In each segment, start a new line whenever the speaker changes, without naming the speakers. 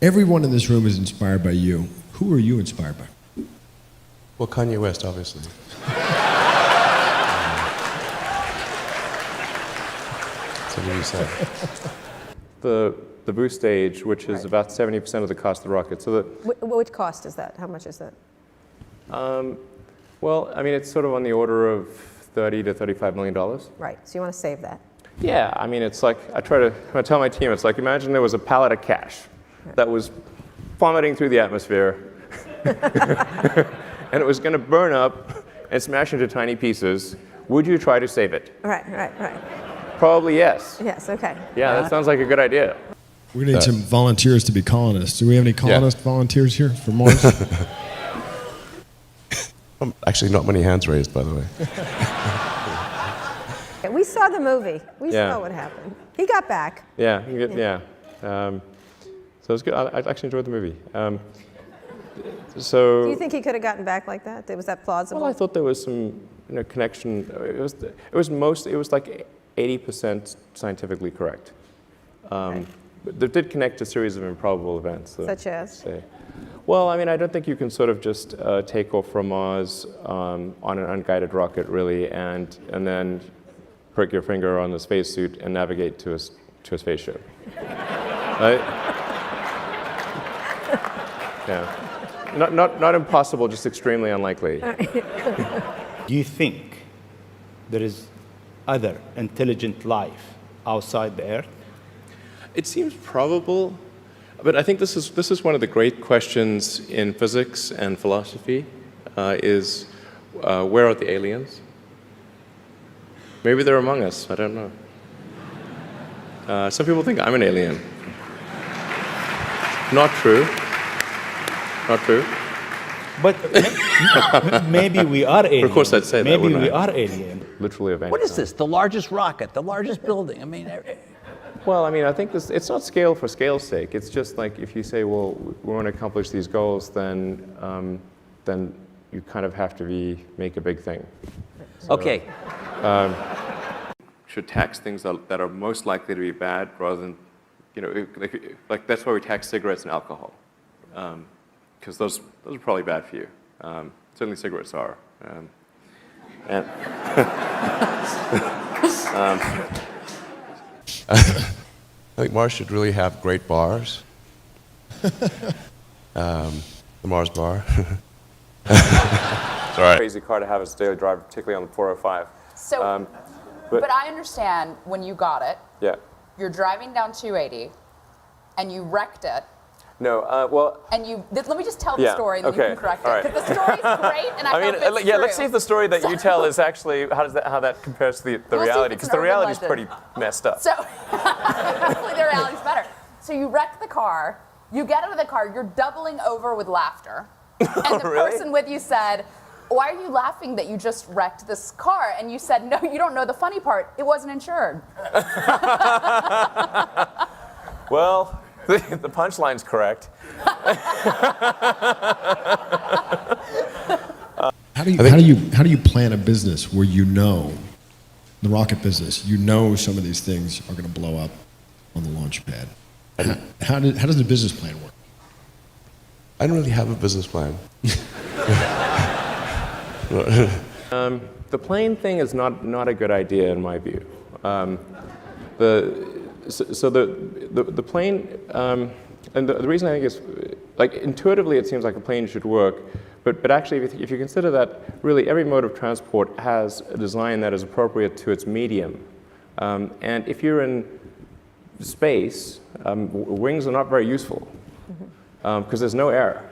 Everyone in this room is inspired by you. Who are you inspired by?
Well, Kanye West, obviously. That's what you said.
The boost stage, which is about 70% of the cost of the rocket. So
Which cost is that? How much is that?
well, I mean, it's sort of on the order of $30 to $35 million.
Right, so you want to save that.
Yeah, I mean, it's like, I tell my team, it's like, imagine there was a pallet of cash that was plummeting through the atmosphere, and it was going to burn up and smash into tiny pieces. Would you try to save it?
Right.
Probably yes.
Yes, okay.
Yeah, that sounds like a good idea.
We're going to need some volunteers to be colonists. Do we have any colonist volunteers here for Mars?
Actually, not many hands raised, by the way.
We saw the movie. We saw what happened. He got back.
Yeah. So it was good. I actually enjoyed the movie. So.
Do you think he could have gotten back like that? Was that plausible?
Well, I thought there was some connection. It was like 80% scientifically correct. But it did connect a series of improbable events.
Such as?
Well, I mean, I don't think you can sort of just take off from Mars on an unguided rocket, really, and then prick your finger on the spacesuit and navigate to a spaceship. Right? Yeah. Not impossible, just extremely unlikely.
Do you think there is other intelligent life outside the Earth?
It seems probable, but I think this is one of the great questions in physics and philosophy, is where are the aliens? Maybe they're among us, I don't know. Some people think I'm an alien. Not true. Not true.
But maybe we are alien.
Of course I'd say that,
maybe
wouldn't
we
I?
are alien.
Literally of any
What is
kind.
this? The largest rocket, the largest building. I mean,
Well, I mean, I think it's not scale for scale's sake. It's just like if you say, well, we want to accomplish these goals, then you kind of have to make a big thing. So,
okay.
Should tax things that are most likely to be bad rather than, like that's why we tax cigarettes and alcohol, because those are probably bad for you. Certainly cigarettes are. And
I think Mars should really have great bars. The Mars bar. It's all right.
Crazy car to have as a daily driver, particularly on the 405.
So, but I understand when you got it,
Yeah.
you're driving down 280, and you wrecked it.
No, well.
And let me just tell the story, and then you can correct it. Because the story's great, and I hope it's true.
Let's see if the story that you tell is actually, how that compares to the reality, because the reality is pretty messed up.
So, hopefully the reality's better. So you wreck the car, you get out of the car, you're doubling over with laughter. And the person with you said, why are you laughing that you just wrecked this car? And you said, no, you don't know the funny part. It wasn't insured.
Well, the punchline's correct.
How do you plan a business where the rocket business, some of these things are going to blow up on the launch pad? How does the business plan work?
I don't really have a business plan.
The plane thing is not a good idea in my view. The plane, and the reason I think is, like, intuitively it seems like a plane should work, but actually if you consider that really every mode of transport has a design that is appropriate to its medium. And if you're in space, wings are not very useful because there's no air.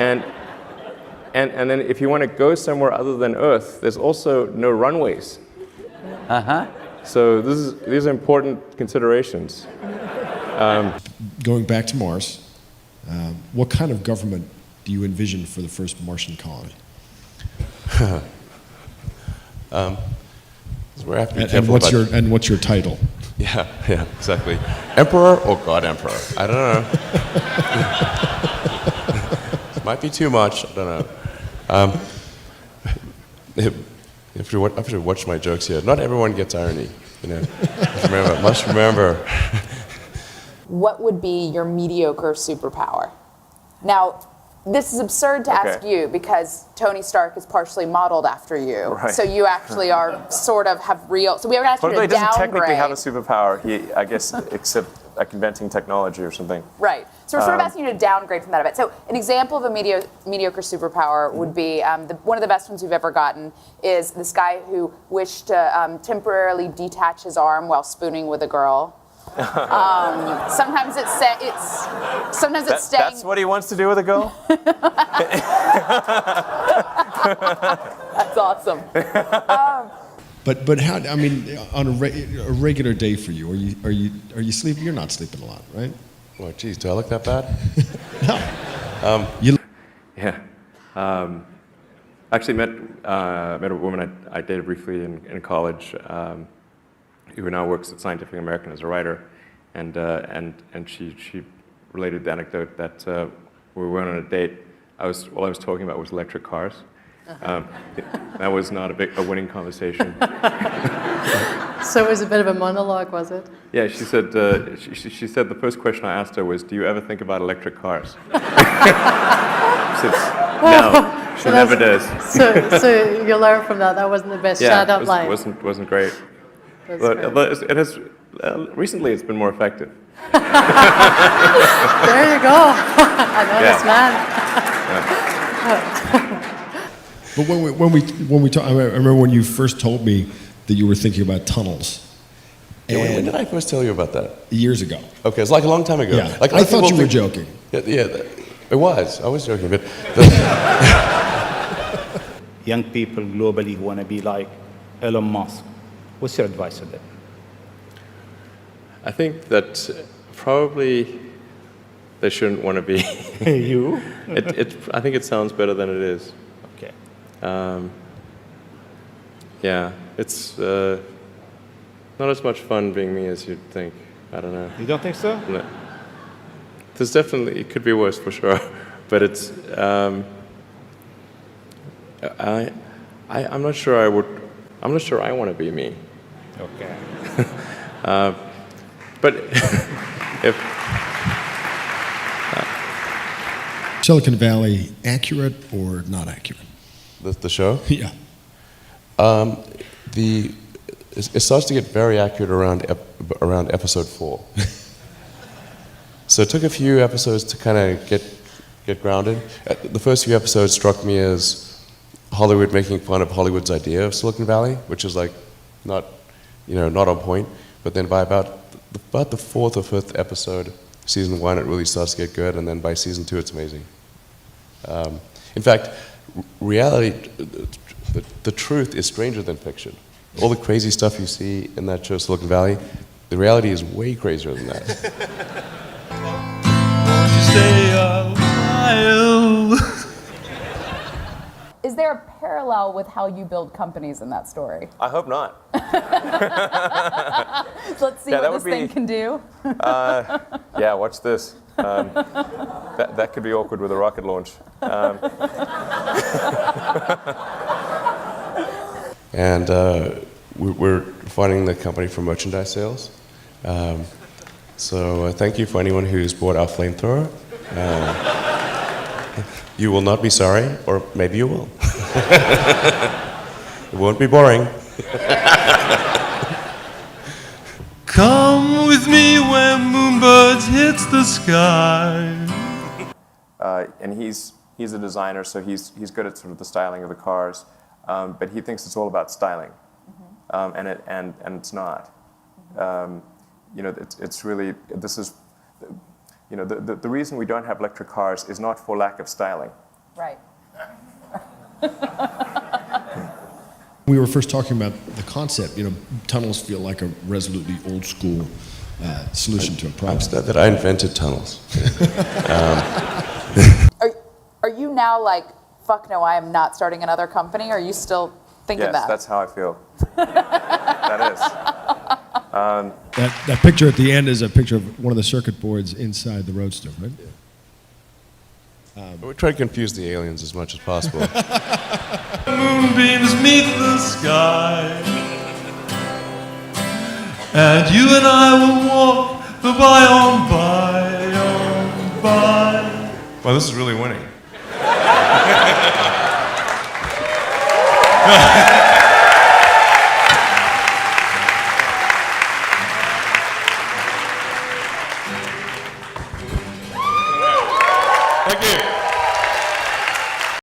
And then if you want to go somewhere other than Earth, there's also no runways. So these are important considerations.
Going back to Mars, what kind of government do you envision for the first Martian colony?
We're have to be careful
and what's your title?
Yeah, exactly. Emperor or God Emperor? I don't know. Might be too much. I don't know. If you have to watch my jokes here, not everyone gets irony. Must remember.
what would be your mediocre superpower? Now, this is absurd to ask you because Tony Stark is partially modeled after you.
Right.
So you actually are sort of have real. So we were asking you to
He doesn't
downgrade.
technically have a superpower. He, I guess, except like inventing technology or something.
Right. So we're sort of asking you to downgrade from that a bit. So an example of a mediocre superpower would be one of the best ones we've ever gotten is this guy who wished to temporarily detach his arm while spooning with a girl. Sometimes it's staying.
That's what he wants to do with a girl?
That's awesome.
But how? I mean, on a regular day for you, are you sleeping? You're not sleeping a lot, right?
Well, geez, do I look that bad?
No. You.
Yeah. Actually met a woman I dated briefly in college who now works at Scientific American as a writer, and she related the anecdote that we went on a date. All I was talking about was electric cars. That was not a winning conversation.
So it was a bit of a monologue, was it?
Yeah, she said she said the first question I asked her was, "Do you ever think about electric cars?" She said, no, she never does.
So you learn from that. That wasn't the best shout-out line.
Wasn't great.
That's
But
great.
it has recently it's been more effective.
There you go. I know this man.
But when we talk, I remember when you first told me that you were thinking about tunnels.
Yeah, when did I first tell you about that?
Years ago.
Okay, it's like a long time ago.
Yeah.
Like,
I thought you were joking.
Yeah, it was. I was joking, but
Young people globally who want to be like Elon Musk. What's your advice to them?
I think that probably they shouldn't want to be.
You?
I think it sounds better than it is.
Okay.
Yeah, it's not as much fun being me as you'd think. I don't know.
You don't think so?
No. There's definitely, it could be worse for sure, but it's, I'm not sure I'm not sure I want to be me.
Okay.
But if,
Silicon Valley, accurate or not accurate?
the show.
Yeah.
It starts to get very accurate around episode 4. So it took a few episodes to kind of get grounded. The first few episodes struck me as Hollywood making fun of Hollywood's idea of Silicon Valley, which is like not on point. But then by about the 4th or 5th episode, season 1, it really starts to get good, and then by season 2, it's amazing. In fact, reality, the truth is stranger than fiction. All the crazy stuff you see in that show, Silicon Valley, the reality is way crazier than that.
Stay a while.
Is there a parallel with how you build companies in that story?
I hope not.
Let's see what this thing can do.
Yeah, watch this. That could be awkward with a rocket launch.
And we're funding the company for merchandise sales. So thank you for anyone who's bought our flamethrower. You will not be sorry, or maybe you will. It won't be boring.
Come with me where moonbirds hits the sky.
And he's a designer, so he's good at sort of the styling of the cars, but he thinks it's all about styling, and it's not. It's really, this is, the reason we don't have electric cars is not for lack of styling.
Right.
We were first talking about the concept. Tunnels feel like a resolutely old school solution to a
I'm
problem.
sad that I invented tunnels.
Are you now like, fuck no, I am not starting another company? Are you still thinking
Yes,
that?
that's how I feel. That is.
That picture at the end is a picture of one of the circuit boards inside the Roadster, right?
We try to confuse the aliens as much as possible.
Moonbeams meet the sky, and you and I will walk the by on by. Oh, this is really winning. Thank you.